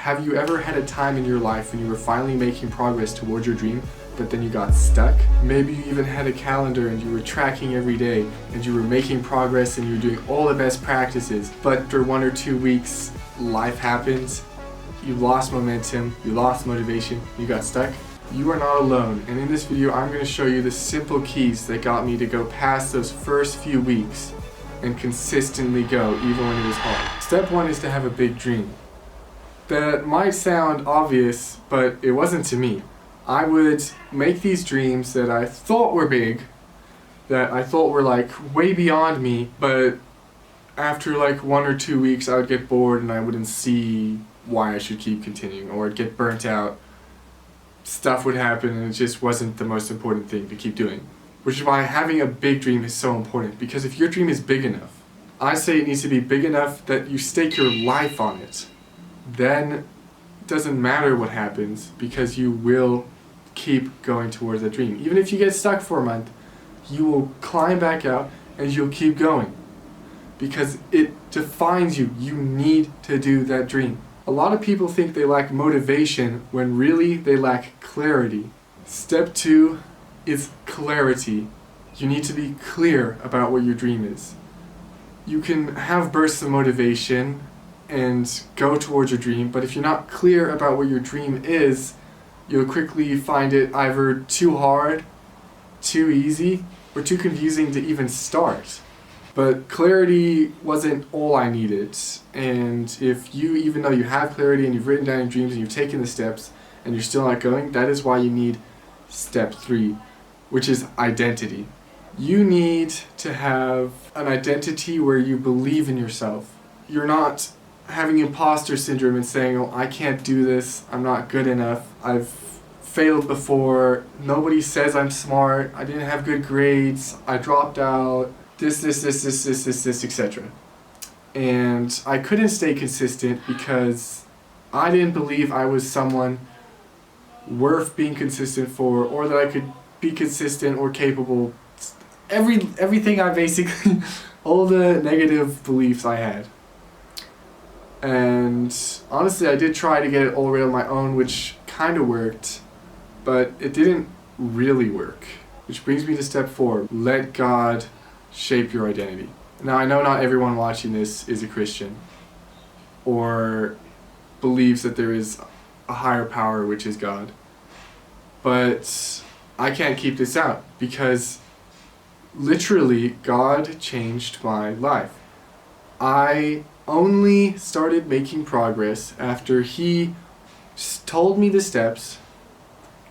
Have you ever had a time in your life when you were finally making progress towards your dream, but then you got stuck? Maybe you even had a calendar and you were tracking every day and you were making progress and you were doing all the best practices, but after 1 or 2 weeks, life happened, you lost momentum, you lost motivation, you got stuck. You are not alone, and in this video I'm going to show you the simple keys that got me to go past those first few weeks and consistently go even when it was hard. Step 1 is to have a big dream. That might sound obvious, but it wasn't to me. I would make these dreams that I thought were big, that I thought were like way beyond me, but after like 1 or 2 weeks I would get bored and I wouldn't see why I should keep continuing, or I'd get burnt out. Stuff would happen and it just wasn't the most important thing to keep doing. Which is why having a big dream is so important, because if your dream is big enough, I say it needs to be big enough that you stake your life on it. Then it doesn't matter what happens, because you will keep going towards that dream. Even if you get stuck for a month, you will climb back out and you'll keep going. Because it defines you. You need to do that dream. A lot of people think they lack motivation when really they lack clarity. Step 2 is clarity. You need to be clear about what your dream is. You can have bursts of motivation and go towards your dream, but if you're not clear about what your dream is, you'll quickly find it either too hard, too easy, or too confusing to even start. But clarity wasn't all I needed, and if you, even though you have clarity and you've written down your dreams and you've taken the steps and you're still not going, that is why you need step 3, which is identity. You need to have an identity where you believe in yourself. You're not having imposter syndrome and saying, oh, I can't do this, I'm not good enough, I've failed before, nobody says I'm smart, I didn't have good grades, I dropped out, this, etc. And I couldn't stay consistent because I didn't believe I was someone worth being consistent for, or that I could be consistent or capable. Everything I basically, all the negative beliefs I had. And honestly, I did try to get it all right on my own, which kind of worked, but it didn't really work. Which brings me to step 4, let God shape your identity. Now, I know not everyone watching this is a Christian or believes that there is a higher power, which is God. But I can't keep this out because literally God changed my life. I only started making progress after He told me the steps,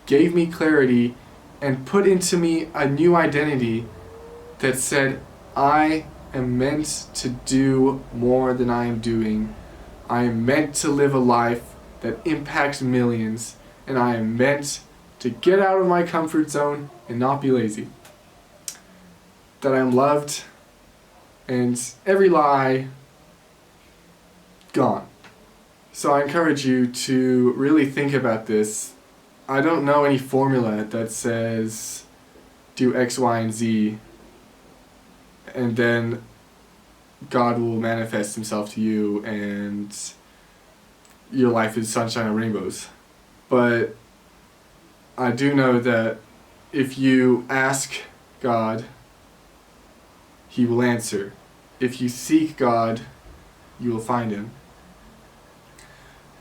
gave me clarity, and put into me a new identity that said, I am meant to do more than I am doing. I am meant to live a life that impacts millions, and I am meant to get out of my comfort zone and not be lazy. That I am loved, and every lie gone. So I encourage you to really think about this. I don't know any formula that says do X, Y, and Z, and then God will manifest Himself to you and your life is sunshine and rainbows. But I do know that if you ask God, He will answer. If you seek God, you will find Him.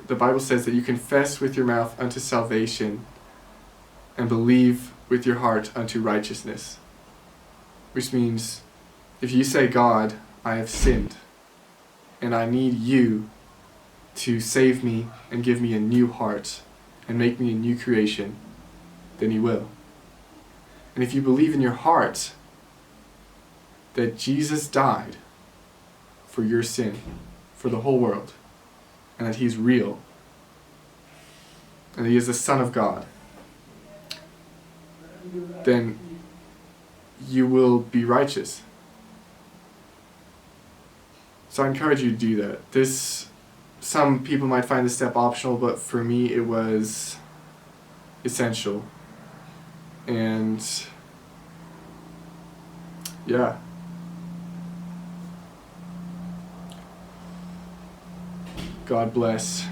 The Bible says that you confess with your mouth unto salvation and believe with your heart unto righteousness. Which means, if you say, God, I have sinned, and I need you to save me and give me a new heart and make me a new creation, then He will. And if you believe in your heart that Jesus died for your sin, for the whole world, and that He's real, and that He is the Son of God, then you will be righteous. So I encourage you to do that. Some people might find this step optional, but for me it was essential. And yeah. God bless.